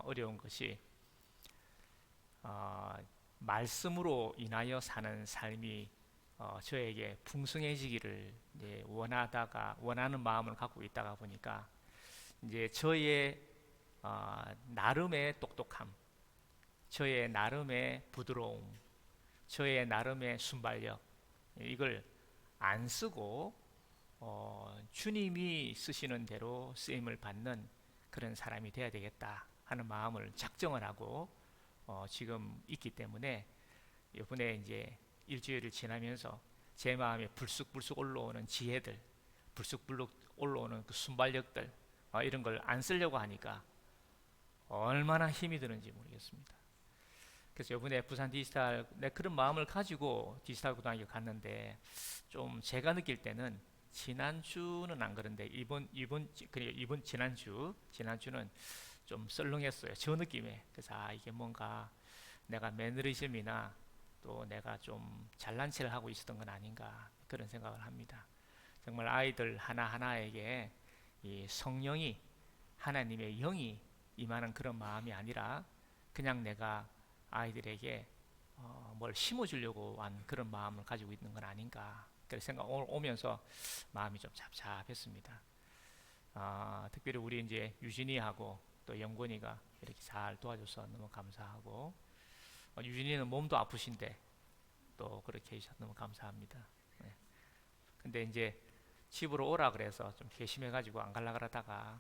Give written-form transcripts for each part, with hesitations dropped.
어려운 것이 말씀으로 인하여 사는 삶이 저에게 풍성해지기를 이제 원하는 마음을 갖고 있다가 보니까 이제 저의 나름의 똑똑함, 저의 나름의 부드러움, 저의 나름의 순발력, 이걸 안 쓰고 주님이 쓰시는 대로 쓰임을 받는 그런 사람이 되어야 되겠다 하는 마음을 작정을 하고 지금 있기 때문에 이번에 이제 일주일을 지나면서 제 마음에 불쑥불쑥 올라오는 지혜들, 불쑥불쑥 올라오는 그 순발력들, 이런 걸 안 쓰려고 하니까 얼마나 힘이 드는지 모르겠습니다. 그래서 이번에 부산 디지털, 내 그런 마음을 가지고 디지털 고등학교 갔는데 좀 제가 느낄 때는 지난주는 안 그런데 이번 지난주는 좀 썰렁했어요. 저 느낌에. 그래서 이게 뭔가 내가 매너리즘이나 또 내가 좀 잘난 체를 하고 있었던 건 아닌가 그런 생각을 합니다. 정말 아이들 하나하나에게 이 성령이, 하나님의 영이 임하는 그런 마음이 아니라 그냥 내가 아이들에게 뭘 심어주려고 한 그런 마음을 가지고 있는 건 아닌가 그런 생각 오늘 오면서 마음이 좀 잡잡했습니다. 특별히 우리 이제 유진이하고 또 영권이가 이렇게 잘 도와줘서 너무 감사하고, 유진이는 몸도 아프신데 또 그렇게 해주셔서 너무 감사합니다. 네. 근데 이제 집으로 오라 그래서 좀 괘씸해가지고 안 갈라 그러다가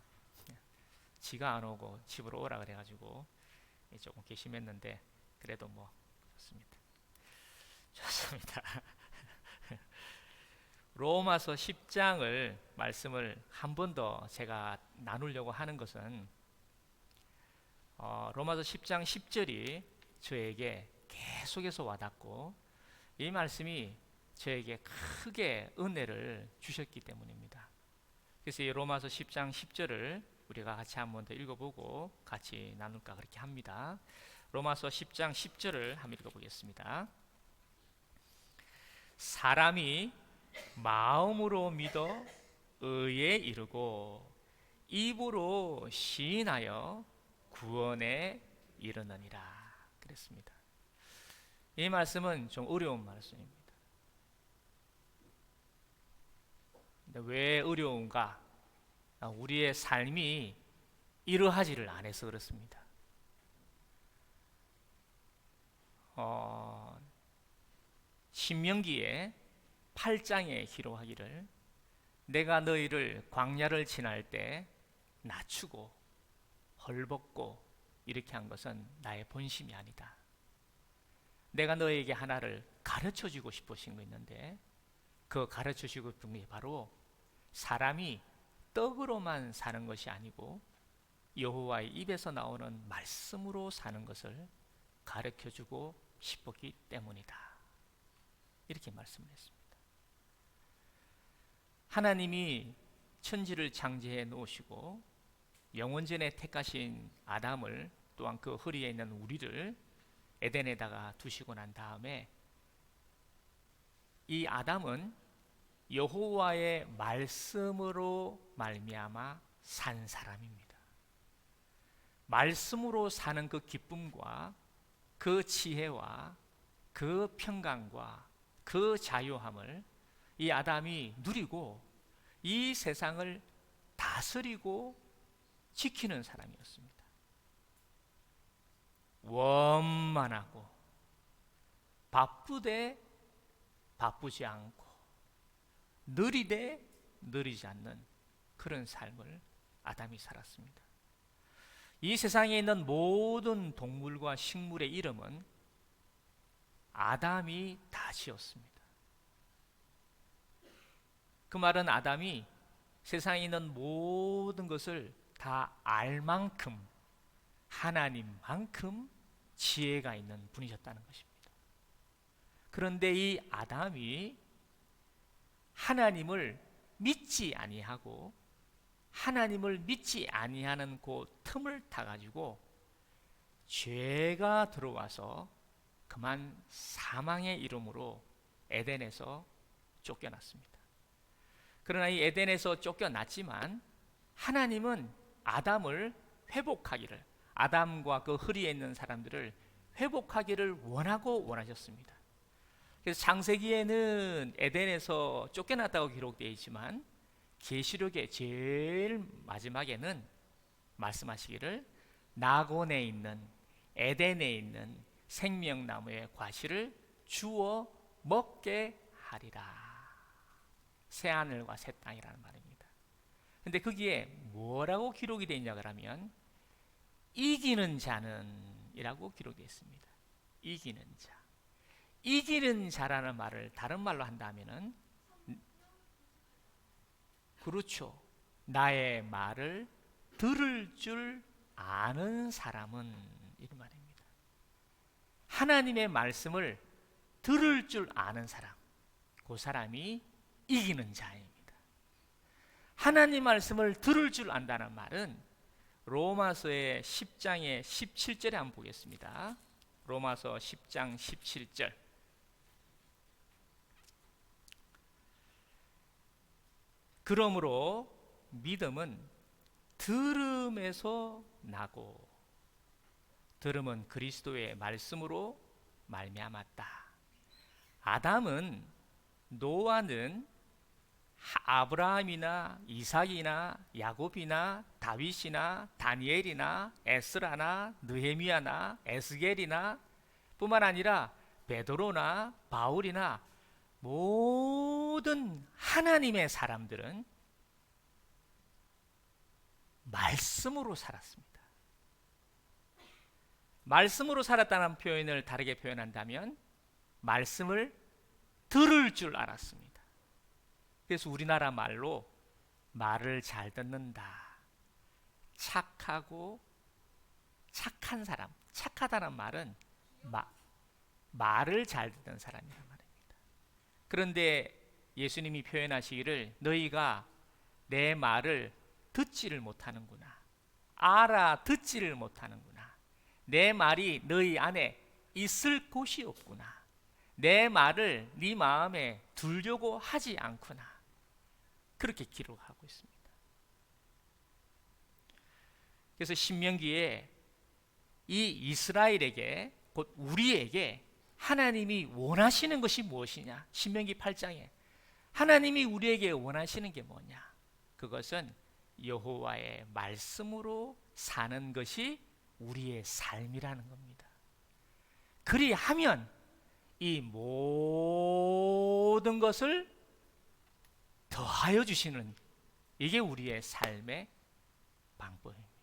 지가 안 오고 집으로 오라 그래가지고 조금 괘씸했는데 그래도 뭐 좋습니다. 좋습니다. 로마서 10장을 말씀을 한 번 더 제가 나누려고 하는 것은 로마서 10장 10절이 저에게 계속해서 와닿고 이 말씀이 저에게 크게 은혜를 주셨기 때문입니다. 그래서 이 로마서 10장 10절을 우리가 같이 한 번 더 읽어보고 같이 나눌까 그렇게 합니다. 로마서 10장 10절을 한번 읽어보겠습니다. 사람이 마음으로 믿어 의에 이르고 입으로 시인하여 구원에 이르느니라 그랬습니다. 이 말씀은 좀 어려운 말씀입니다. 근데 왜 어려운가? 우리의 삶이 이러하지를 않아서 그렇습니다. 신명기에 8장에 기록하기를 내가 너희를 광야를 지날 때 낮추고 헐벗고 이렇게 한 것은 나의 본심이 아니다. 내가 너에게 하나를 가르쳐 주고 싶으신 거 있는데 그 가르쳐 주고 싶은 게 바로 사람이 떡으로만 사는 것이 아니고 여호와의 입에서 나오는 말씀으로 사는 것을 가르쳐 주고 싶었기 때문이다. 이렇게 말씀을 했습니다. 하나님이 천지를 창조해 놓으시고 영원전에 택하신 아담을 또한 그 허리에 있는 우리를 에덴에다가 두시고 난 다음에 이 아담은 여호와의 말씀으로 말미암아 산 사람입니다. 말씀으로 사는 그 기쁨과 그 지혜와 그 평강과 그 자유함을 이 아담이 누리고 이 세상을 다스리고 지키는 사람이었습니다. 원만하고 바쁘되 바쁘지 않고 느리되 느리지 않는 그런 삶을 아담이 살았습니다. 이 세상에 있는 모든 동물과 식물의 이름은 아담이 다 지었습니다. 그 말은 아담이 세상에 있는 모든 것을 다 알 만큼 하나님만큼 지혜가 있는 분이셨다는 것입니다. 그런데 이 아담이 하나님을 믿지 아니하고 하나님을 믿지 아니하는 그 틈을 타가지고 죄가 들어와서 그만 사망의 이름으로 에덴에서 쫓겨났습니다. 그러나 이 에덴에서 쫓겨났지만 하나님은 아담을 회복하기를, 아담과 그 허리에 있는 사람들을 회복하기를 원하셨습니다. 그래서 창세기에는 에덴에서 쫓겨났다고 기록되어 있지만 계시록의 제일 마지막에는 말씀하시기를 낙원에 있는 에덴에 있는 생명나무의 과실을 주워 먹게 하리라. 새하늘과 새 땅이라는 말입니다. 근데 거기에 뭐라고 기록이 되어 있냐 그러면 이기는 자는 이라고 기록되어 있습니다. 이기는 자. 이기는 자라는 말을 다른 말로 한다면은 그렇죠. 나의 말을 들을 줄 아는 사람은 이런 말입니다. 하나님의 말씀을 들을 줄 아는 사람, 그 사람이 이기는 자입니다. 하나님 말씀을 들을 줄 안다는 말은 로마서의 10장의 17절에 한번 보겠습니다. 로마서 10장 17절. 그러므로 믿음은 들음에서 나고 들음은 그리스도의 말씀으로 말미암았다. 아담은 노아는 아브라함이나 이삭이나 야곱이나 다윗이나 다니엘이나 에스라나 느헤미야나 에스겔이나 뿐만 아니라 베드로나 바울이나 모든 하나님의 사람들은 말씀으로 살았습니다. 말씀으로 살았다는 표현을 다르게 표현한다면 말씀을 들을 줄 알았습니다. 그래서 우리나라 말로 말을 잘 듣는다, 착하고 착한 사람, 착하다는 말은 말을 잘 듣는 사람이란 말입니다. 그런데 예수님이 표현하시기를 너희가 내 말을 듣지를 못하는구나, 알아듣지를 못하는구나, 내 말이 너희 안에 있을 곳이 없구나, 내 말을 네 마음에 두려고 하지 않구나, 그렇게 기록하고 있습니다. 그래서 신명기에 이 이스라엘에게 곧 우리에게 하나님이 원하시는 것이 무엇이냐, 신명기 8장에 하나님이 우리에게 원하시는 게 뭐냐, 그것은 여호와의 말씀으로 사는 것이 우리의 삶이라는 겁니다. 그리하면 이 모든 것을 더하여 주시는, 이게 우리의 삶의 방법입니다.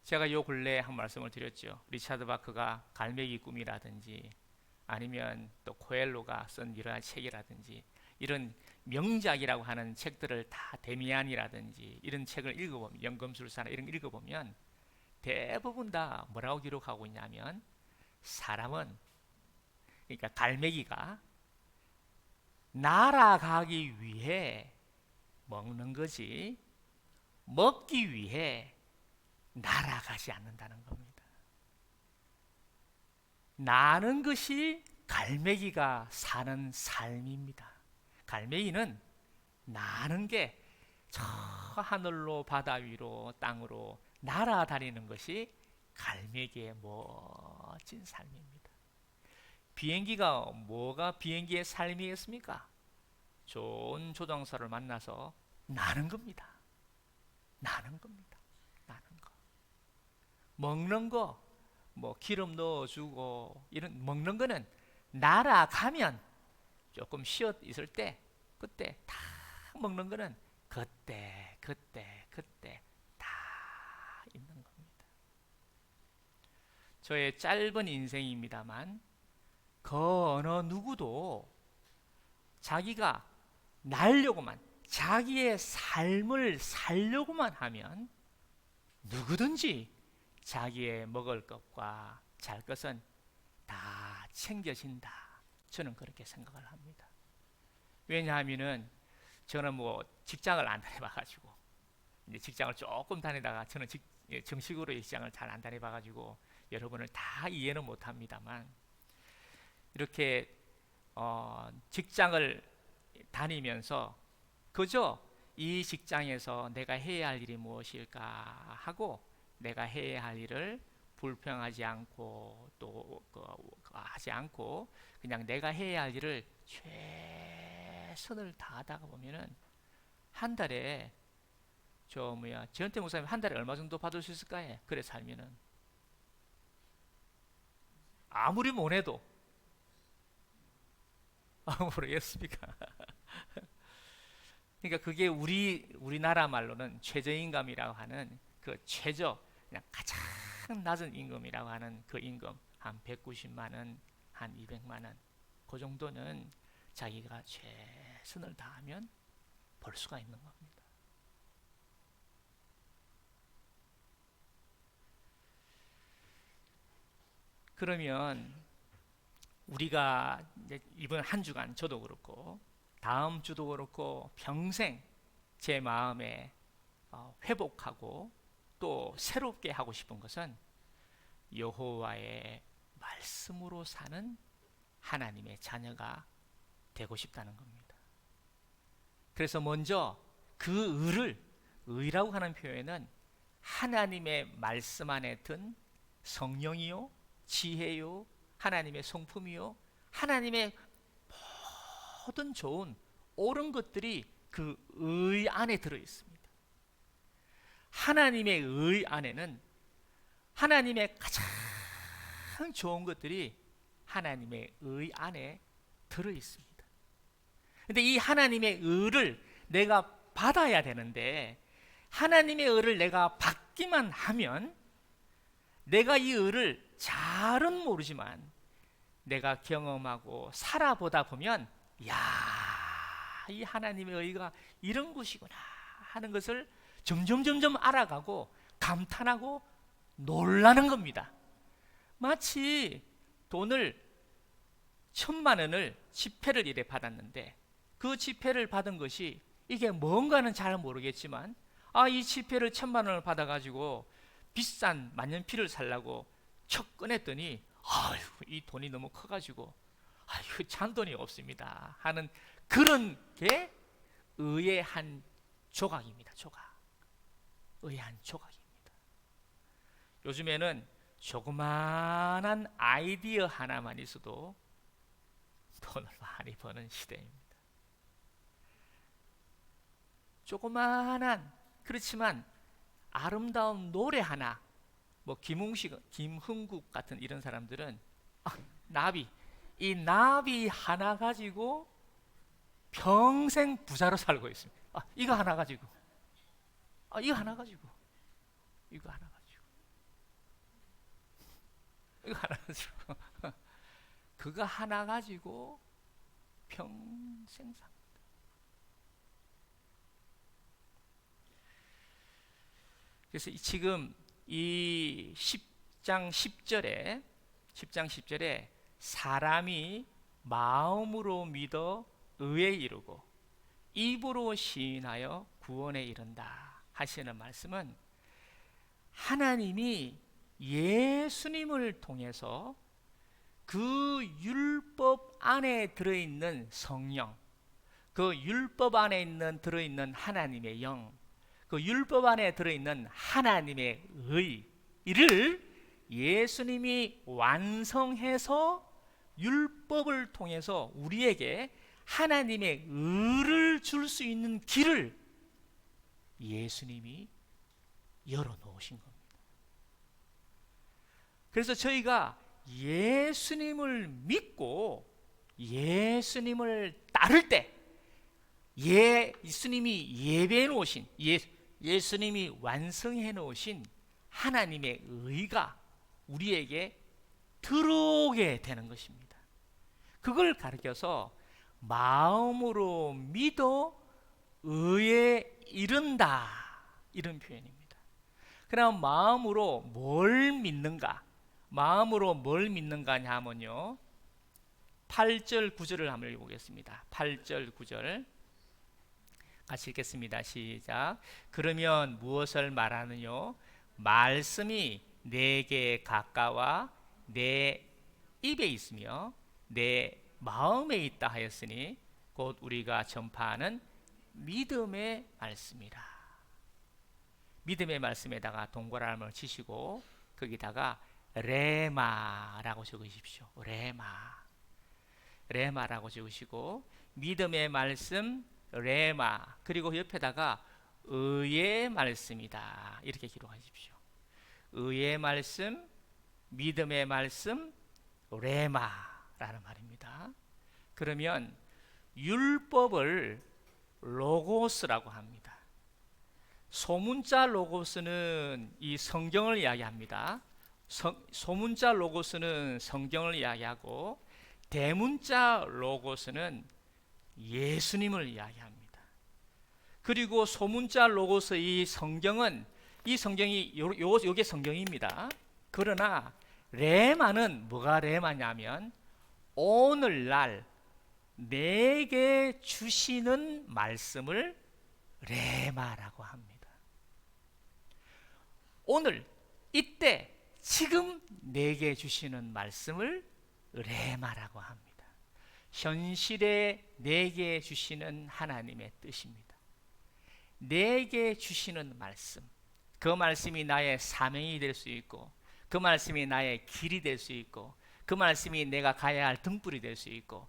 제가 요 근래에 한 말씀을 드렸죠. 리차드 바크가 갈매기 꿈이라든지 아니면 또 코엘로가 쓴 이러한 책이라든지 이런 명작이라고 하는 책들을 다, 데미안이라든지 이런 책을 읽어보면, 연금술사나 이런 거 읽어보면 대부분 다 뭐라고 기록하고 있냐면 사람은, 그러니까 갈매기가 날아가기 위해 먹는 거지 먹기 위해 날아가지 않는다는 겁니다. 나는 것이 갈매기가 사는 삶입니다. 갈매기는 나는 게 저 하늘로 바다 위로 땅으로 날아다니는 것이 갈매기의 멋진 삶입니다. 비행기가 뭐가 비행기의 삶이겠습니까? 좋은 조종사를 만나서 나는 겁니다. 나는 겁니다. 나는 거. 먹는 거, 뭐 기름 넣어주고 이런 먹는 거는 날아가면 조금 쉬어 있을 때 그때 다 먹는 거는 그때 다 있는 겁니다. 저의 짧은 인생입니다만 그 어느 누구도 자기가 날려고만, 자기의 삶을 살려고만 하면 누구든지 자기의 먹을 것과 잘 것은 다 챙겨진다. 저는 그렇게 생각을 합니다. 왜냐하면은 저는 뭐 직장을 안 다녀봐가지고, 이제 직장을 조금 다니다가 저는 정식으로 직장을 잘 안 다녀봐가지고 여러분을 다 이해는 못합니다만, 이렇게 직장을 다니면서 그저 이 직장에서 내가 해야 할 일이 무엇일까 하고 내가 해야 할 일을 불평하지 않고 또 하지 않고 그냥 내가 해야 할 일을 최선을 다하다가 보면은 한 달에 전태 목사님 한 달에 얼마 정도 받을 수 있을까요? 그래 살면은 아무리 못해도 모르겠습니까? 그러니까 그게 우리나라 말로는 최저임금이라고 하는 그 그냥 가장 낮은 임금이라고 하는 그 임금 한 190만 원, 한 200만 원, 그 정도는 자기가 최선을 다하면 벌 수가 있는 겁니다. 그러면 우리가 이제 이번 한 주간 저도 그렇고 다음 주도 그렇고 평생 제 마음에 회복하고 또 새롭게 하고 싶은 것은 여호와의 말씀으로 사는 하나님의 자녀가 되고 싶다는 겁니다. 그래서 먼저 그 의라고 하는 표현은 하나님의 말씀 안에 든 성령이요, 지혜요, 하나님의 성품이요, 하나님의 모든 좋은 옳은 것들이 그 의 안에 들어 있습니다. 하나님의 의 안에는 하나님의 가장 좋은 것들이 하나님의 의 안에 들어 있습니다. 근데 이 하나님의 의를 내가 받아야 되는데 하나님의 의를 내가 받기만 하면 내가 이 의를 잘은 모르지만 내가 경험하고 살아보다 보면 이 하나님의 의가 이런 것이구나 하는 것을 점점 알아가고 감탄하고 놀라는 겁니다. 마치 돈을 1,000만 원을 지폐를 이래 받았는데 그 지폐를 받은 것이 이게 뭔가는 잘 모르겠지만 이 지폐를 1,000만 원을 받아가지고 비싼 만년필을 살라고 척 꺼냈더니 이 돈이 너무 커가지고 잔돈이 없습니다 하는 그런 게 의의 한 조각입니다. 의의 한 조각입니다. 요즘에는 조그만한 아이디어 하나만 있어도 돈을 많이 버는 시대입니다. 조그만한 그렇지만 아름다운 노래 하나, 뭐 김흥국 같은 이런 사람들은 이 나비 하나 가지고 평생 부자로 살고 있습니다. 이거 하나 가지고 그거 하나 가지고 평생 삽니다. 그래서 지금 이 10장 10절에 사람이 마음으로 믿어 의에 이르고 입으로 시인하여 구원에 이른다 하시는 말씀은 하나님이 예수님을 통해서 그 율법 안에 들어있는 성령, 그 율법 안에 들어있는 하나님의 영, 그 율법 안에 들어있는 하나님의 의를 예수님이 완성해서 율법을 통해서 우리에게 하나님의 의를 줄 수 있는 길을 예수님이 열어놓으신 겁니다. 그래서 저희가 예수님을 믿고 예수님을 따를 때 예수님이 예배해 놓으신 예수님이 완성해 놓으신 하나님의 의가 우리에게 들어오게 되는 것입니다. 그걸 가르쳐서 마음으로 믿어 의에 이른다 이런 표현입니다. 그럼 마음으로 뭘 믿는가? 마음으로 뭘 믿는가 하면요 8절 9절을 한번 읽어보겠습니다. 8절 9절 같이 읽겠습니다. 시작. 그러면 무엇을 말하느뇨? 말씀이 내게 가까워 내 입에 있으며 내 마음에 있다 하였으니 곧 우리가 전파하는 믿음의 말씀이라. 믿음의 말씀에다가 동그라미를 치시고 거기다가 레마라고 적으십시오. 레마라고 적으시고 믿음의 말씀 레마, 그리고 옆에다가 의의 말씀이다 이렇게 기록하십시오. 의의 말씀, 믿음의 말씀, 레마라는 말입니다. 그러면 율법을 로고스라고 합니다. 소문자 로고스는 이 성경을 이야기합니다. 소문자 로고스는 성경을 이야기하고 대문자 로고스는 예수님을 이야기합니다. 그리고 소문자 로고스 이 성경이 요게 성경입니다. 그러나 레마는 뭐가 레마냐면 오늘날 내게 주시는 말씀을 레마라고 합니다. 오늘 이때 지금 내게 주시는 말씀을 레마라고 합니다. 현실에 내게 주시는 하나님의 뜻입니다. 내게 주시는 말씀, 그 말씀이 나의 사명이 될 수 있고, 그 말씀이 나의 길이 될 수 있고, 그 말씀이 내가 가야 할 등불이 될 수 있고,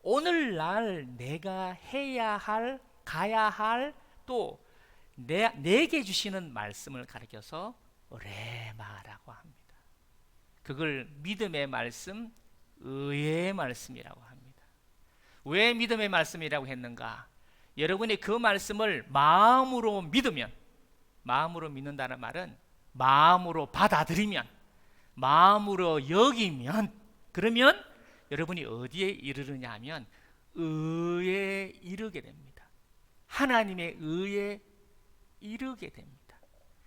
오늘날 내가 해야 할, 가야 할, 또 내게 주시는 말씀을 가리켜서 레마라고 합니다. 그걸 믿음의 말씀, 의의 말씀이라고 합니다. 왜 믿음의 말씀이라고 했는가? 여러분이 그 말씀을 마음으로 믿으면, 마음으로 믿는다는 말은 마음으로 받아들이면, 마음으로 여기면, 그러면 여러분이 어디에 이르느냐 하면 의에 이르게 됩니다. 하나님의 의에 이르게 됩니다.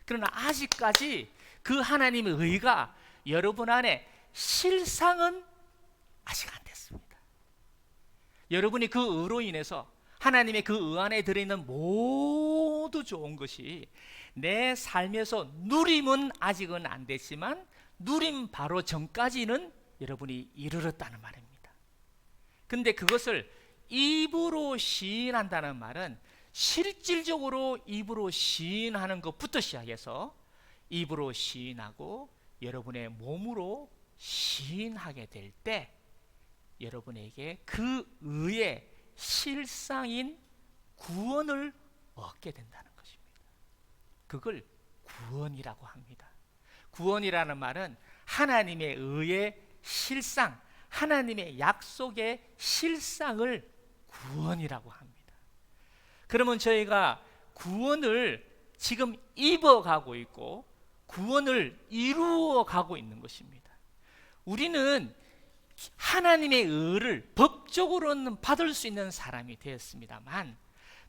그러나 아직까지 그 하나님의 의가 여러분 안에 실상은 아직 안 됐습니다. 여러분이 그 의로 인해서 하나님의 그 의 안에 들어있는 모두 좋은 것이 내 삶에서 누림은 아직은 안 됐지만 누림 바로 전까지는 여러분이 이르렀다는 말입니다. 근데 그것을 입으로 시인한다는 말은 실질적으로 입으로 시인하는 것부터 시작해서 입으로 시인하고 여러분의 몸으로 시인하게 될 때 여러분에게 그 의의 실상인 구원을 얻게 된다는 것입니다. 그걸 구원이라고 합니다. 구원이라는 말은 하나님의 의의 실상, 하나님의 약속의 실상을 구원이라고 합니다. 그러면 저희가 구원을 지금 입어가고 있고 구원을 이루어가고 있는 것입니다. 우리는 하나님의 의를 법적으로는 받을 수 있는 사람이 되었습니다만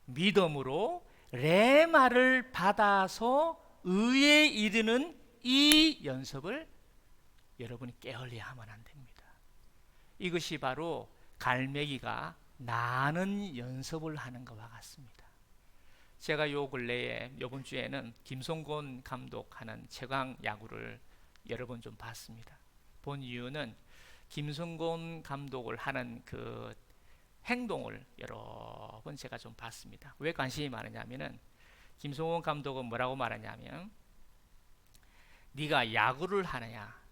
믿음으로 레마를 받아서 의에 이르는 이 연습을 여러분이 깨어려야 하면 안 됩니다. 이것이 바로 갈매기가 나는 연습을 하는 것과 같습니다. 제가 요 근래에 이번 주에는 김성곤 감독하는 최강 야구를 여러 번 좀 봤습니다. 본 이유는 김성곤 감독을 하는 그 행동을 여러 번 제가 좀 봤습니다. 왜 관심이 많으냐면은 김성곤 감독은 뭐라고 말하냐면 네가 야구를 하느냐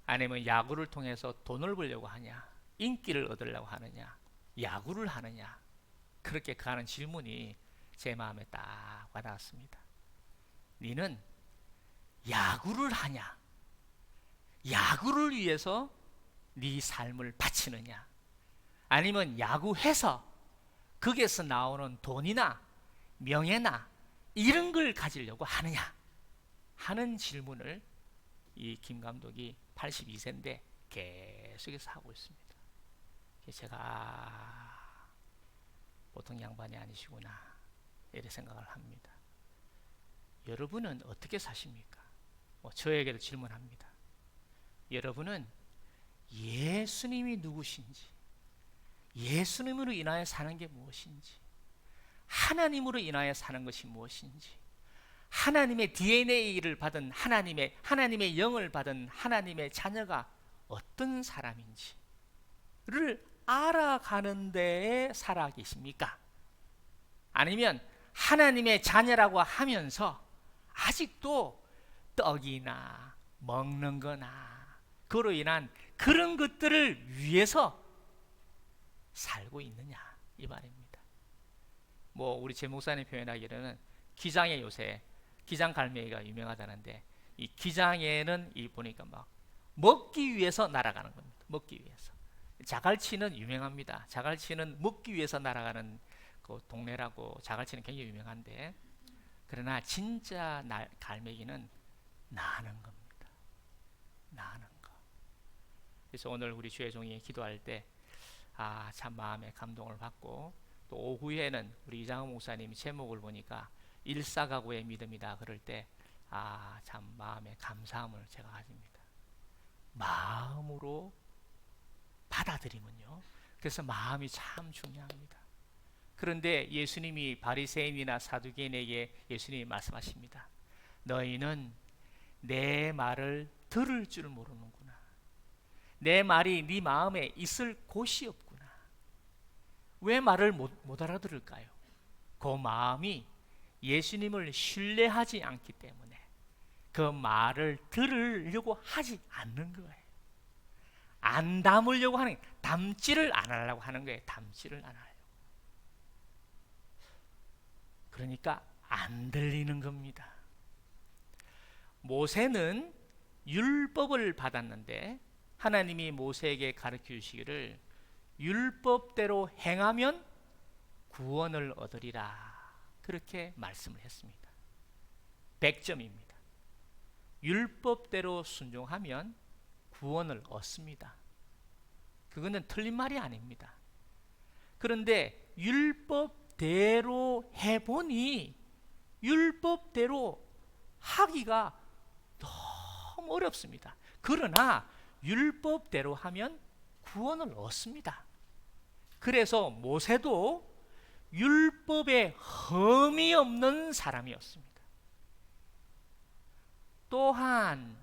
아니면 야구를 통해서 돈을 벌려고 하냐 인기를 얻으려고 하느냐 야구를 하느냐 그렇게 가는 질문이 제 마음에 딱 와닿았습니다. 너는 야구를 하냐 야구를 위해서 네 삶을 바치느냐 아니면 야구해서 거기에서 나오는 돈이나 명예나 이런 걸 가지려고 하느냐 하는 질문을 이 김 감독이 82세인데 계속해서 하고 있습니다. 제가 보통 양반이 아니시구나 이렇게 생각을 합니다. 여러분은 어떻게 사십니까? 저에게도 질문합니다. 여러분은 예수님이 누구신지 예수님으로 인하여 사는 게 무엇인지 하나님으로 인하여 사는 것이 무엇인지 하나님의 DNA를 받은 하나님의 영을 받은 하나님의 자녀가 어떤 사람인지를 알아가는 데에 살아 계십니까? 아니면 하나님의 자녀라고 하면서 아직도 떡이나 먹는 거나 그로 인한 그런 것들을 위해서 살고 있느냐 이 말입니다. 뭐 우리 제 목사님 표현하기로는 기장에 요새 기장 갈매기가 유명하다는데 이 기장에는 이 보니까 막 먹기 위해서 날아가는 겁니다. 먹기 위해서. 자갈치는 유명합니다. 자갈치는 먹기 위해서 날아가는 그 동네라고 자갈치는 굉장히 유명한데 그러나 진짜 갈매기는 나는 겁니다. 나는 거. 그래서 오늘 우리 주의 종이 기도할 때 참 마음에 감동을 받고 또 오후에는 우리 이장호 목사님 제목을 보니까 일사가구의 믿음이다 그럴 때 참 마음에 감사함을 제가 가집니다. 마음으로 받아들이면요. 그래서 마음이 참 중요합니다. 그런데 예수님이 바리새인이나 사두개인에게 예수님이 말씀하십니다. 너희는 내 말을 들을 줄 모르는구나. 내 말이 네 마음에 있을 곳이 없구나. 왜 말을 못 알아들을까요? 그 마음이 예수님을 신뢰하지 않기 때문에 그 말을 들으려고 하지 않는 거예요. 안 담으려고 하는, 담지를 안 하려고 하는 거예요. 담지를 안 하려고. 그러니까 안 들리는 겁니다. 모세는 율법을 받았는데 하나님이 모세에게 가르쳐 주시기를 율법대로 행하면 구원을 얻으리라 그렇게 말씀을 했습니다. 100점입니다. 율법대로 순종하면 구원을 얻습니다. 그거는 틀린 말이 아닙니다. 그런데 율법대로 해보니 율법대로 하기가 너무 어렵습니다. 그러나 율법대로 하면 구원을 얻습니다. 그래서 모세도 율법에 흠이 없는 사람이었습니다. 또한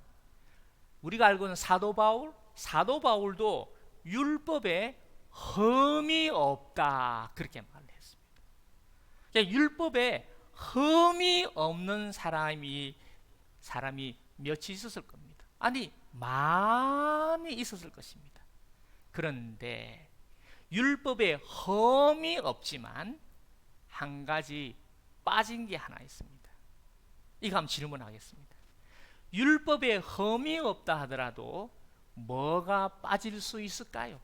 우리가 알고 있는 사도 바울도 율법에 흠이 없다 그렇게 말을 했습니다. 그러니까 율법에 흠이 없는 사람이 몇이 있었을 겁니다. 아니 많이 있었을 것입니다. 그런데 율법에 흠이 없지만 한 가지 빠진 게 하나 있습니다. 이거 한번 질문하겠습니다. 율법에 흠이 없다 하더라도 뭐가 빠질 수 있을까요?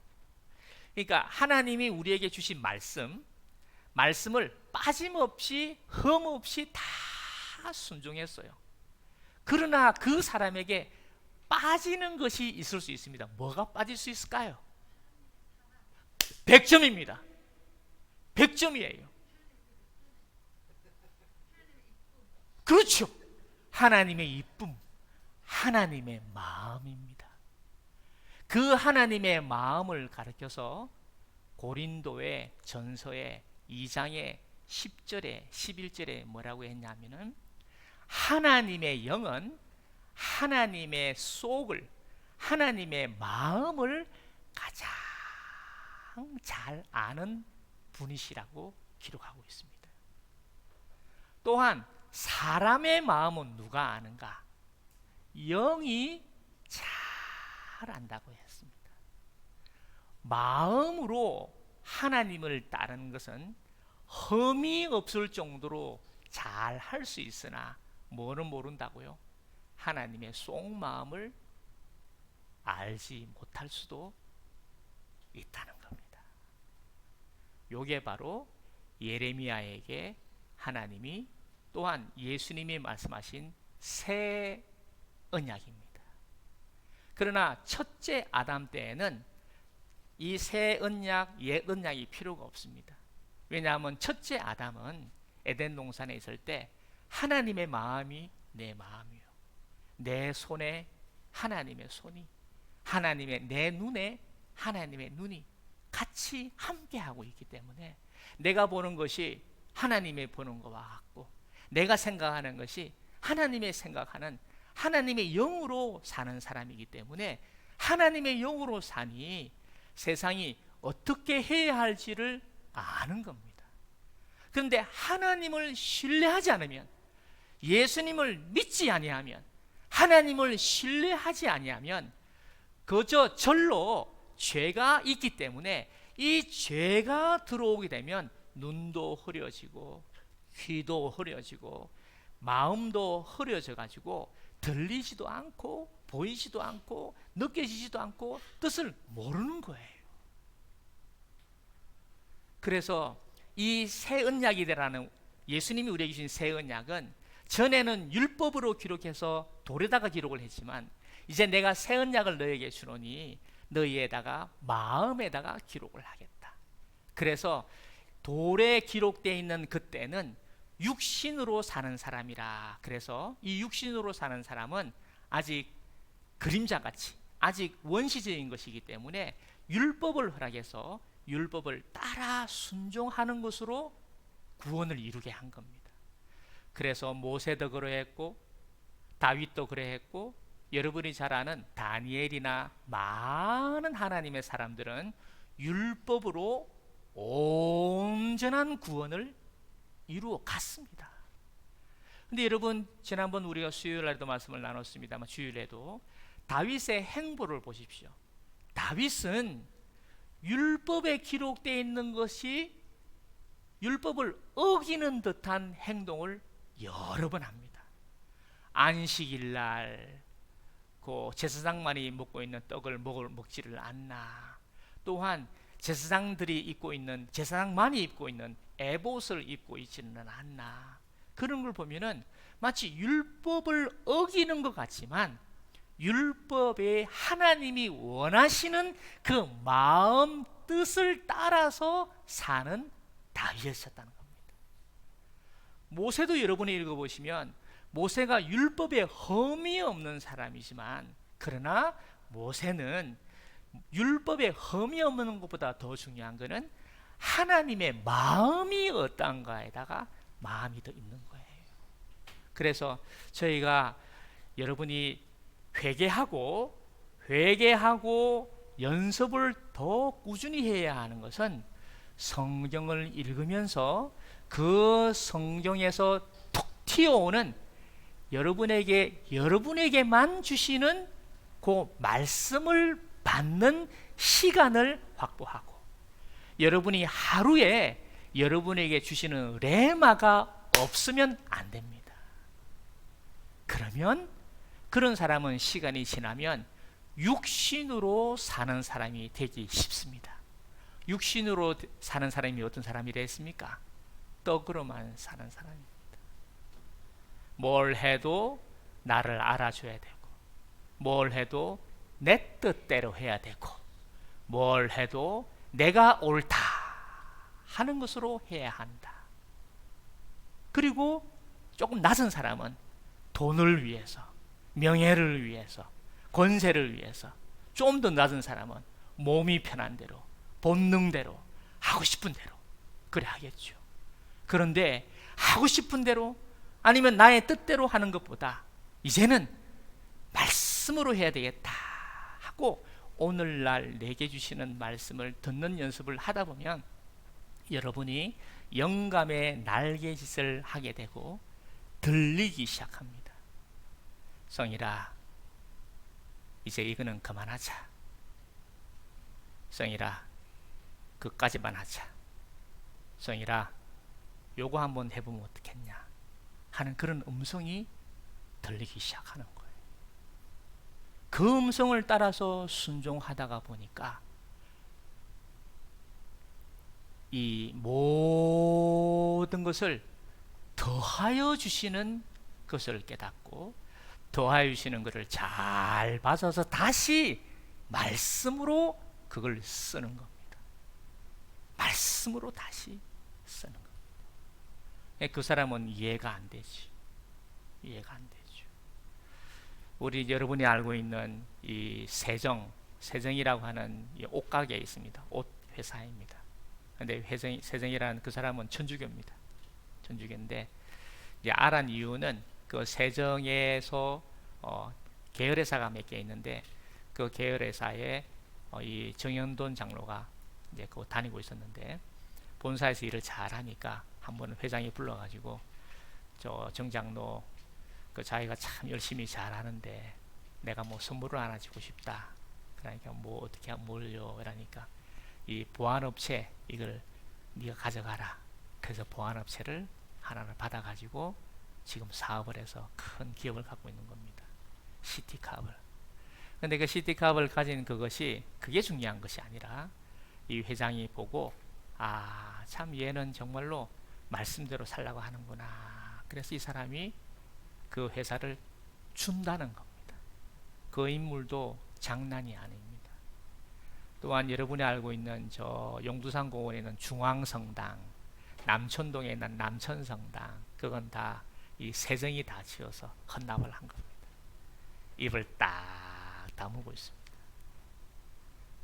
그러니까 하나님이 우리에게 주신 말씀을 빠짐없이 흠 없이 다 순종했어요. 그러나 그 사람에게 빠지는 것이 있을 수 있습니다. 뭐가 빠질 수 있을까요? 100점입니다. 100점이에요. 그렇죠. 하나님의 이쁨, 하나님의 마음입니다. 그 하나님의 마음을 가르쳐서 고린도의 전서의 2장의 10절에 11절에 뭐라고 했냐면은 하나님의 영은 하나님의 속을, 하나님의 마음을 가장 잘 아는 분이시라고 기록하고 있습니다. 또한 사람의 마음은 누가 아는가? 영이 잘 안다고 했습니다. 마음으로 하나님을 따르는 것은 흠이 없을 정도로 잘 할 수 있으나 뭐는 모른다고요? 하나님의 속마음을 알지 못할 수도 있다는 겁니다. 요게 바로 예레미야에게 하나님이 또한 예수님이 말씀하신 새 언약입니다. 그러나 첫째 아담 때에는 이 새 언약, 옛 언약이 필요가 없습니다. 왜냐하면 첫째 아담은 에덴 동산에 있을 때 하나님의 마음이 내 마음이요, 내 손에 하나님의 손이, 하나님의 내 눈에 하나님의 눈이 같이 함께하고 있기 때문에 내가 보는 것이 하나님의 보는 것과 같고 내가 생각하는 것이 하나님의 생각하는 하나님의 영으로 사는 사람이기 때문에 하나님의 영으로 사니 세상이 어떻게 해야 할지를 아는 겁니다. 그런데 하나님을 신뢰하지 않으면 예수님을 믿지 아니하면, 하나님을 신뢰하지 아니하면 그저 절로 죄가 있기 때문에 이 죄가 들어오게 되면 눈도 흐려지고 귀도 흐려지고 마음도 흐려져 가지고 들리지도 않고 보이지도 않고 느껴지지도 않고 뜻을 모르는 거예요. 그래서 이 새 언약이라는 예수님이 우리에게 주신 새 언약은 전에는 율법으로 기록해서 돌에다가 기록을 했지만 이제 내가 새 언약을 너에게 주노니 너희에다가 마음에다가 기록을 하겠다. 그래서 돌에 기록되어 있는 그때는 육신으로 사는 사람이라. 그래서 이 육신으로 사는 사람은 아직 그림자같이 아직 원시적인 것이기 때문에 율법을 허락해서 율법을 따라 순종하는 것으로 구원을 이루게 한 겁니다. 그래서 모세도 그러했고 다윗도 그러했고 여러분이 잘 아는 다니엘이나 많은 하나님의 사람들은 율법으로 온전한 구원을 이루어 갔습니다. 근데 여러분, 지난번 우리가 수요일날도 말씀을 나눴습니다만 주일에도 다윗의 행보를 보십시오. 다윗은 율법에 기록되어 있는 것이 율법을 어기는 듯한 행동을 여러 번 합니다. 안식일날 그 제사장만이 먹고 있는 떡을 먹지를 않나. 또한 제사장들이 입고 있는, 제사장만이 입고 있는 에봇을 입고 있지는 않나. 그런 걸 보면은 마치 율법을 어기는 것 같지만 율법에 하나님이 원하시는 그 마음 뜻을 따라서 사는 다윗이었다는 겁니다. 모세도 여러분이 읽어보시면 모세가 율법에 흠이 없는 사람이지만, 그러나 모세는 율법에 흠이 없는 것보다 더 중요한 것은 하나님의 마음이 어떤가에다가 마음이 더 있는 거예요. 그래서 저희가 여러분이 회개하고 연습을 더 꾸준히 해야 하는 것은 성경을 읽으면서 그 성경에서 톡 튀어오는 여러분에게만 주시는 그 말씀을 받는 시간을 확보하고, 여러분이 하루에 여러분에게 주시는 레마가 없으면 안 됩니다. 그러면 그런 사람은 시간이 지나면 육신으로 사는 사람이 되기 쉽습니다. 육신으로 사는 사람이 어떤 사람이라 했습니까? 떡으로만 사는 사람입니다. 뭘 해도 나를 알아줘야 되고, 뭘 해도 내 뜻대로 해야 되고, 뭘 해도 내가 옳다 하는 것으로 해야 한다. 그리고 조금 낮은 사람은 돈을 위해서, 명예를 위해서, 권세를 위해서, 좀 더 낮은 사람은 몸이 편한 대로, 본능대로, 하고 싶은 대로 그래 하겠죠. 그런데 하고 싶은 대로 아니면 나의 뜻대로 하는 것보다 이제는 말씀으로 해야 되겠다 하고 오늘날 내게 주시는 말씀을 듣는 연습을 하다 보면 여러분이 영감의 날개짓을 하게 되고 들리기 시작합니다. 성이라, 이제 이거는 그만하자. 성이라, 그까지만 하자. 성이라, 요거 한번 해보면 어떻겠냐 하는 그런 음성이 들리기 시작하는 거예요. 그 음성을 따라서 순종하다가 보니까 이 모든 것을 더하여 주시는 것을 깨닫고, 더하여 주시는 것을 잘 받아서 다시 말씀으로 그걸 쓰는 겁니다. 말씀으로 다시 쓰는 겁니다. 그 사람은 이해가 안 되지. 이해가 안 되죠. 우리 여러분이 알고 있는 이 세정이라고 하는 이 옷가게에 있습니다. 옷 회사입니다. 근데 세정이라는 그 사람은 천주교입니다. 천주교인데 이제 알한 이유는 그 세정에서 계열회사가 몇 개 있는데 그 계열회사에 이 정현돈 장로가 이제 그거 다니고 있었는데 본사에서 일을 잘 하니까 한 번은 회장이 불러가지고 저 정장로 그 자기가 참 열심히 잘하는데 내가 뭐 선물을 하나 주고 싶다. 그러니까 뭐 어떻게 하면 뭘요? 그러니까 이 보안업체 이걸 네가 가져가라. 그래서 보안업체를 하나를 받아가지고 지금 사업을 해서 큰 기업을 갖고 있는 겁니다. 시티캅을. 근데 그 시티캅을 가진 그것이 그게 중요한 것이 아니라 이 회장이 보고 아, 참 얘는 정말로 말씀대로 살라고 하는구나. 그래서 이 사람이 그 회사를 준다는 겁니다. 그 인물도 장난이 아닙니다. 또한 여러분이 알고 있는 저 용두산 공원에 있는 중앙성당, 남천동에 있는 남천성당, 그건 다 이 세정이 다 지어서 헌납을 한 겁니다. 입을 딱 다물고 있습니다.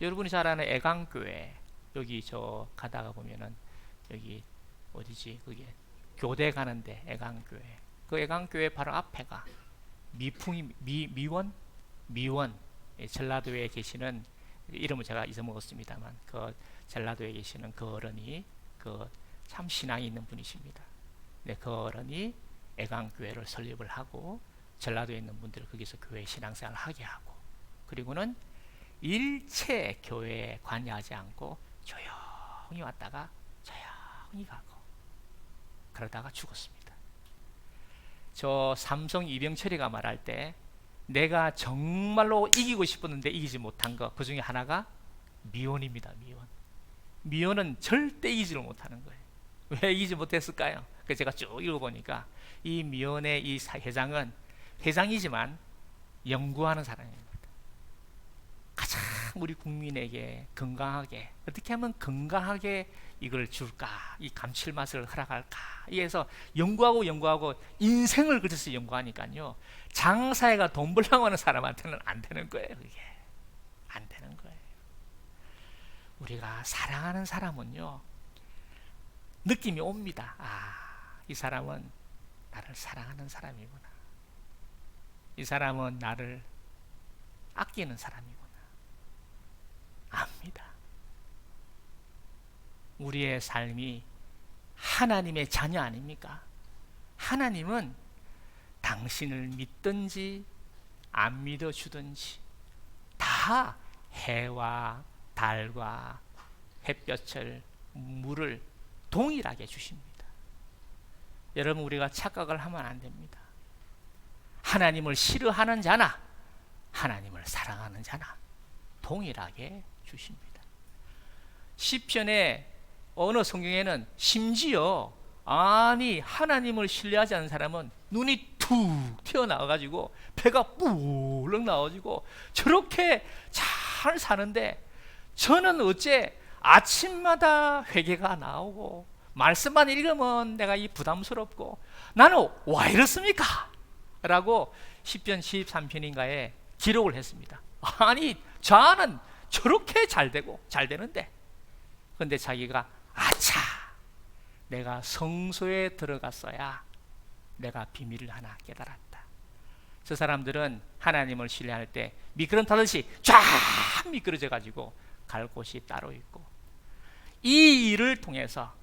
여러분이 잘 아는 애강교회, 여기 저 가다가 보면은 여기 어디지? 그게 교대 가는데 애강교회. 그 애강교회 바로 앞에가 미풍이 미원 전라도에 계시는 이름을 제가 잊어먹었습니다만 그 전라도에 계시는 그 어른이 그 참 신앙이 있는 분이십니다. 네, 그 어른이 애강교회를 설립을 하고 전라도에 있는 분들을 거기서 교회 신앙생활을 하게 하고 그리고는 일체 교회에 관여하지 않고 조용히 왔다가 조용히 가고 그러다가 죽었습니다. 저 삼성 이병철이가 말할 때 내가 정말로 이기고 싶었는데 이기지 못한 거 그 중에 하나가 미원입니다. 미원은 절대 이기지를 못하는 거예요. 왜 이기지 못했을까요? 그래서 제가 쭉 읽어보니까 이 미원의 이 회장은 회장이지만 연구하는 사람입니다. 가장 우리 국민에게 건강하게 어떻게 하면 건강하게 이걸 줄까, 이 감칠맛을 허락할까, 이래서 연구하고 인생을 그래서 연구하니까요 장사회가 돈 벌려고 하는 사람한테는 안 되는 거예요. 그게 안 되는 거예요. 우리가 사랑하는 사람은요 느낌이 옵니다. 아, 이 사람은 나를 사랑하는 사람이구나, 이 사람은 나를 아끼는 사람이구나 압니다. 우리의 삶이 하나님의 자녀 아닙니까? 하나님은 당신을 믿든지 안 믿어주든지 다 해와 달과 햇볕을 물을 동일하게 주십니다. 여러분, 우리가 착각을 하면 안 됩니다. 하나님을 싫어하는 자나 하나님을 사랑하는 자나 동일하게 주십니다. 시편에 어느 성경에는 심지어 아니 하나님을 신뢰하지 않는 사람은 눈이 툭 튀어나와가지고 배가 뿌르륵 나와가지고 저렇게 잘 사는데 저는 어째 아침마다 회개가 나오고 말씀만 읽으면 내가 이 부담스럽고 나는 왜 이렇습니까? 라고 시편 13편인가에 기록을 했습니다. 아니 저는 저렇게 잘 되고 잘 되는데 근데 자기가 아차 내가 성소에 들어갔어야 내가 비밀을 하나 깨달았다. 저 사람들은 하나님을 신뢰할 때 미끄럼 타듯이 쫙 미끄러져 가지고 갈 곳이 따로 있고 이 일을 통해서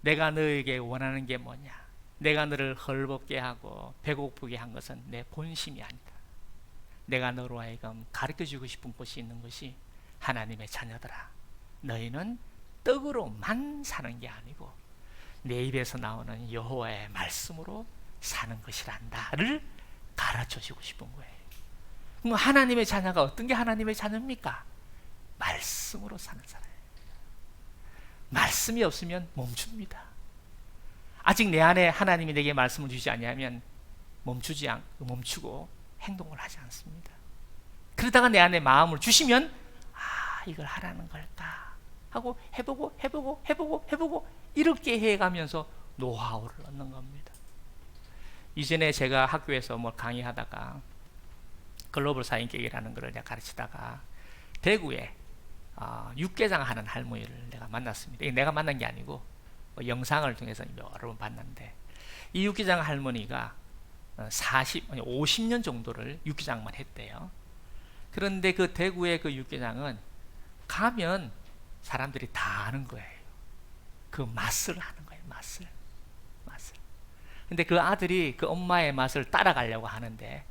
내가 너에게 원하는 게 뭐냐, 내가 너를 헐벗게 하고 배고프게 한 것은 내 본심이 아니다. 내가 너로 하여금 가르쳐주고 싶은 곳이 있는 것이 하나님의 자녀들아, 너희는 떡으로만 사는 게 아니고 내 입에서 나오는 여호와의 말씀으로 사는 것이란다를 가르쳐주고 싶은 거예요. 그럼 하나님의 자녀가 어떤 게 하나님의 자녀입니까? 말씀으로 사는 사람이에요. 말씀이 없으면 멈춥니다. 아직 내 안에 하나님이 내게 말씀을 주지 않냐면 멈추고 행동을 하지 않습니다. 그러다가 내 안에 마음을 주시면 아 이걸 하라는 걸까 하고 해보고 이렇게 해가면서 노하우를 얻는 겁니다. 이전에 제가 학교에서 뭐 강의하다가 글로벌 사인격이라는 걸 내가 가르치다가 대구에 육개장 하는 할머니를 내가 만났습니다. 내가 만난 게 아니고 영상을 통해서 여러 번 봤는데 이 육개장 할머니가 50년 정도를 육개장만 했대요. 그런데 그 대구의 그 육개장은 가면 사람들이 다 아는 거예요. 그 맛을 하는 거예요. 맛을. 근데 그 아들이 그 엄마의 맛을 따라가려고 하는데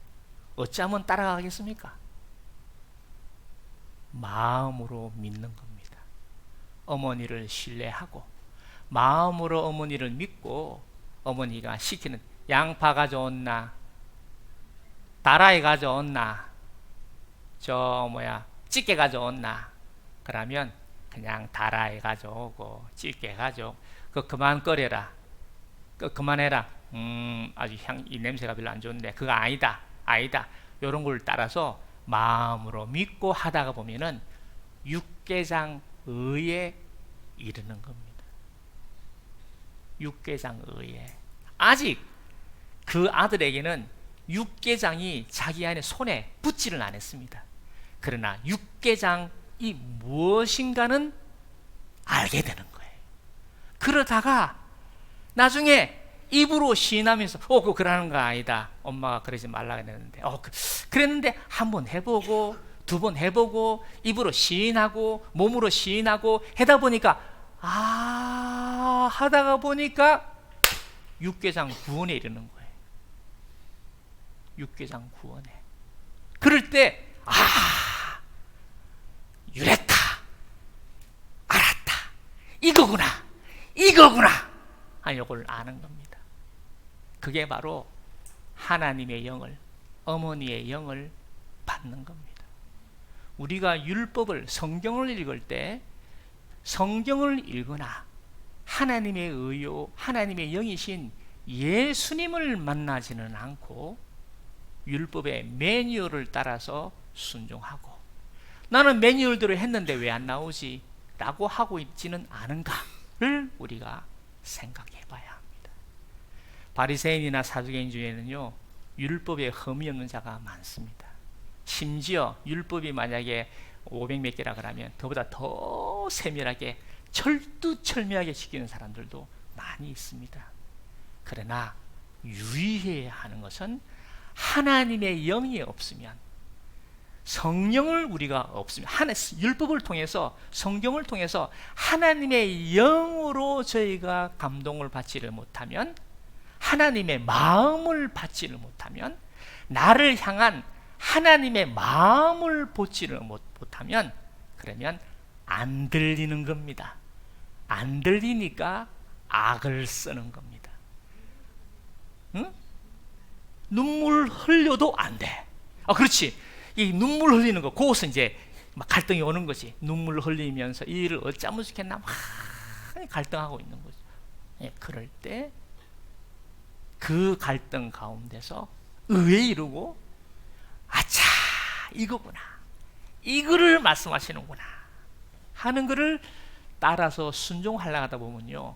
어쩌면 따라가겠습니까? 마음으로 믿는 겁니다. 어머니를 신뢰하고 마음으로 어머니를 믿고 어머니가 시키는 양파 가져온나, 다라이 가져온나, 찌개 가져온나, 그러면 그냥 다라이 가져오고 찌개 가져오고 그만 끓여라, 그만해라, 아주 이 냄새가 별로 안 좋은데 그거 아니다 요런 걸 따라서 마음으로 믿고 하다가 보면은 육개장의에 이르는 겁니다. 육개장의에. 아직 그 아들에게는 육개장이 자기 안에 손에 붙지를 않았습니다. 그러나 육개장이 무엇인가는 알게 되는 거예요. 그러다가 나중에 입으로 시인하면서 그거 그러는 거 아니다, 엄마가 그러지 말라고 했는데 그랬는데 한 번 해보고 두 번 해보고 입으로 시인하고 몸으로 시인하고 하다 보니까 하다가 보니까 육개장 구원에 이르는 거예요. 육개장 구원에. 그럴 때 유레카, 알았다, 이거구나 이걸 아는 겁니다. 그게 바로 하나님의 영을, 어머니의 영을 받는 겁니다. 우리가 율법을, 성경을 읽을 때 성경을 읽거나 하나님의 의요, 하나님의 영이신 예수님을 만나지는 않고 율법의 매뉴얼을 따라서 순종하고 나는 매뉴얼대로 했는데 왜 안 나오지? 라고 하고 있지는 않은가를 우리가 생각해 봐야 합니다. 바리새인이나 사두개인 중에는요, 율법에 흠이 없는 자가 많습니다. 심지어 율법이 만약에 500몇 개라 그러면 그보다 더 세밀하게 철두철미하게 지키는 사람들도 많이 있습니다. 그러나 유의해야 하는 것은 하나님의 영이 없으면, 성령을 우리가 없으면, 율법을 통해서, 성경을 통해서 하나님의 영으로 저희가 감동을 받지를 못하면, 하나님의 마음을 받지를 못하면, 나를 향한 하나님의 마음을 보지를 못하면, 그러면 안 들리는 겁니다. 안 들리니까 악을 쓰는 겁니다. 응? 눈물 흘려도 안 돼. 그렇지. 이 눈물 흘리는 거, 그것은 이제 막 갈등이 오는 거지. 눈물 흘리면서 이 일을 어쩌면 좋겠나 막 갈등하고 있는 거죠. 그럴 때 그 갈등 가운데서 의에 이르고 아차, 이거구나, 이거를 말씀하시는구나 하는 것을 따라서 순종하려고 하다 보면요,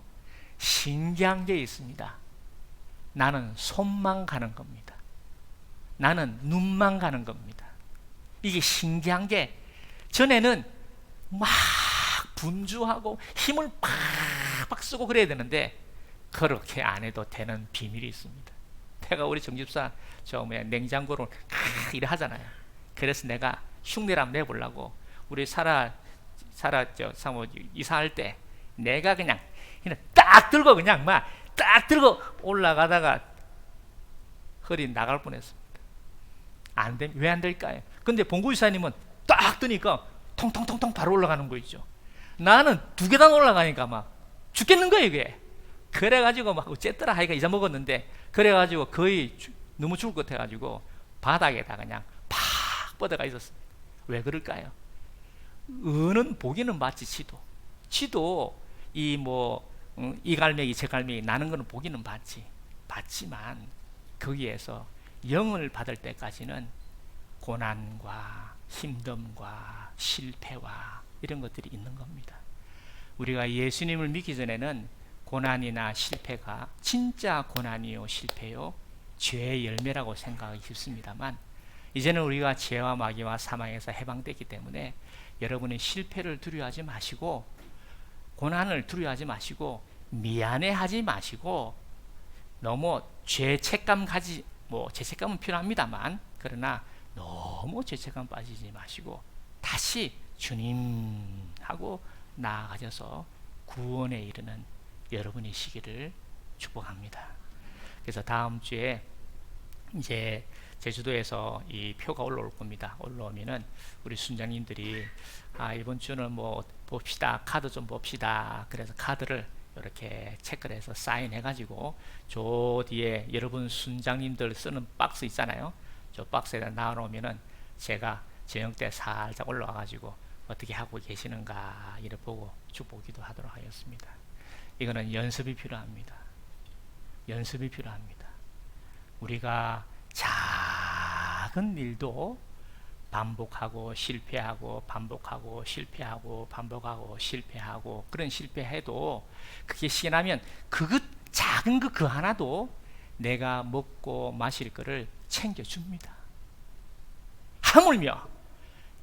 신기한 게 있습니다. 나는 손만 가는 겁니다. 나는 눈만 가는 겁니다. 이게 신기한 게, 전에는 막 분주하고 힘을 팍팍 쓰고 그래야 되는데 그렇게 안 해도 되는 비밀이 있습니다. 내가 우리 정집사 냉장고로 이래 하잖아요. 그래서 내가 흉내를 한번 내보려고 우리 사라 사모 이사할 때 내가 그냥 딱 들고 그냥 막 딱 들고 올라가다가 허리 나갈 뻔했습니다. 안 돼. 왜 안 될까요? 근데 봉구이사님은 딱 뜨니까 통통통통 바로 올라가는 거 있죠. 나는 두 계단 올라가니까 막 죽겠는 거예요, 이게. 그래가지고 막 어쨌더라 하니까 잊어먹었는데, 그래가지고 거의 너무 죽을 것 같아가지고 바닥에다 그냥 팍 뻗어가 있었습니다. 왜 그럴까요? 은은 보기는 맞지, 지도 이 갈매기 저 갈매기 나는 거는 보기는 봤지만 거기에서 영을 받을 때까지는 고난과 힘듦과 실패와 이런 것들이 있는 겁니다. 우리가 예수님을 믿기 전에는 고난이나 실패가 진짜 고난이요 실패요 죄의 열매라고 생각하기 쉽습니다만, 이제는 우리가 죄와 마귀와 사망에서 해방됐기 때문에 여러분은 실패를 두려워하지 마시고, 고난을 두려워하지 마시고, 미안해하지 마시고, 너무 죄책감 죄책감은 필요합니다만, 그러나 너무 죄책감 빠지지 마시고 다시 주님하고 나아가셔서 구원에 이르는 여러분이 시기를 축복합니다. 그래서 다음 주에 이제 제주도에서 이 표가 올라올 겁니다. 올라오면은 우리 순장님들이 이번 주는 뭐 봅시다. 카드 좀 봅시다. 그래서 카드를 이렇게 체크를 해서 사인해 가지고 저 뒤에 여러분 순장님들 쓰는 박스 있잖아요. 저 박스에다 놔놓으면은 제가 저녁 때 살짝 올라와 가지고 어떻게 하고 계시는가 이를 보고 축복기도 하도록 하겠습니다. 이거는 연습이 필요합니다. 연습이 필요합니다. 우리가 작은 일도 반복하고 실패하고 반복하고 실패하고 반복하고 실패하고 그런 실패해도 그게 지나면 그것 작은 거 그 하나도 내가 먹고 마실 거를 챙겨줍니다. 하물며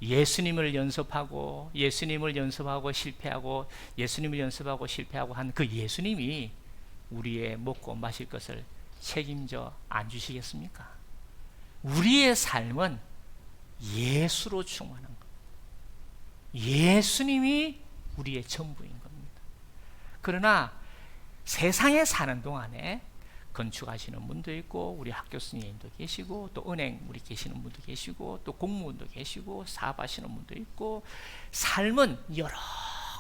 예수님을 연습하고 예수님을 연습하고 실패하고 예수님을 연습하고 실패하고 한 그 예수님이 우리의 먹고 마실 것을 책임져 안 주시겠습니까? 우리의 삶은 예수로 충만한 겁니다. 예수님이 우리의 전부인 겁니다. 그러나 세상에 사는 동안에 건축하시는 분도 있고 우리 학교 선생님도 계시고 또 은행 우리 계시는 분도 계시고 또 공무원도 계시고 사업하시는 분도 있고 삶은 여러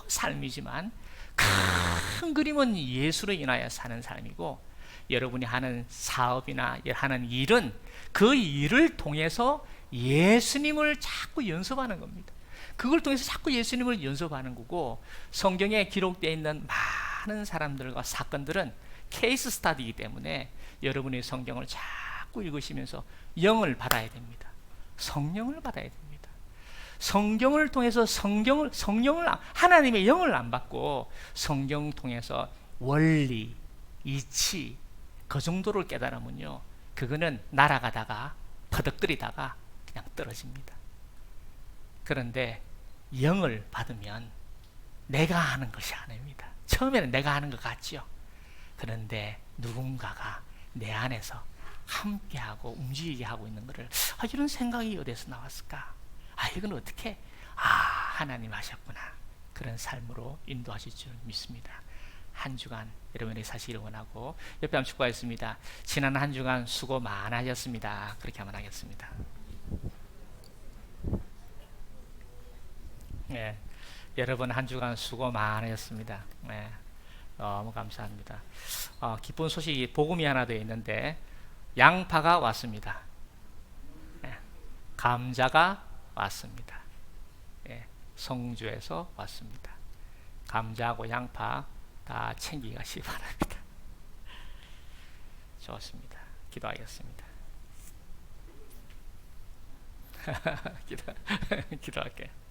삶이지만 큰 그림은 예수로 인하여 사는 삶이고 여러분이 하는 사업이나 하는 일은 그 일을 통해서 예수님을 자꾸 연습하는 겁니다. 그걸 통해서 자꾸 예수님을 연습하는 거고 성경에 기록되어 있는 많은 사람들과 사건들은 케이스 스타디이기 때문에 여러분의 성경을 자꾸 읽으시면서 영을 받아야 됩니다. 성령을 받아야 됩니다. 성경을 통해서 성령을 하나님의 영을 안 받고 성경 통해서 원리, 이치 그 정도를 깨달으면요 그거는 날아가다가 퍼덕거리다가 그냥 떨어집니다. 그런데 영을 받으면 내가 하는 것이 아닙니다. 처음에는 내가 하는 것 같죠. 그런데 누군가가 내 안에서 함께하고 움직이게 하고 있는 것을 이런 생각이 어디서 나왔을까? 이건 어떻게? 하나님 하셨구나. 그런 삶으로 인도하실 줄 믿습니다. 한 주간 여러분의 사시기를 원하고 옆에 한번 축복하겠습니다. 지난 한 주간 수고 많으셨습니다. 그렇게 한번 하겠습니다. 네, 여러분 한 주간 수고 많으셨습니다. 네, 너무 감사합니다. 기쁜 소식이 복음이 하나 되어 있는데 양파가 왔습니다. 네, 감자가 왔습니다. 네, 성주에서 왔습니다. 감자하고 양파 다 챙기가시기 바랍니다. 좋습니다. 기도하겠습니다. 기도할게요.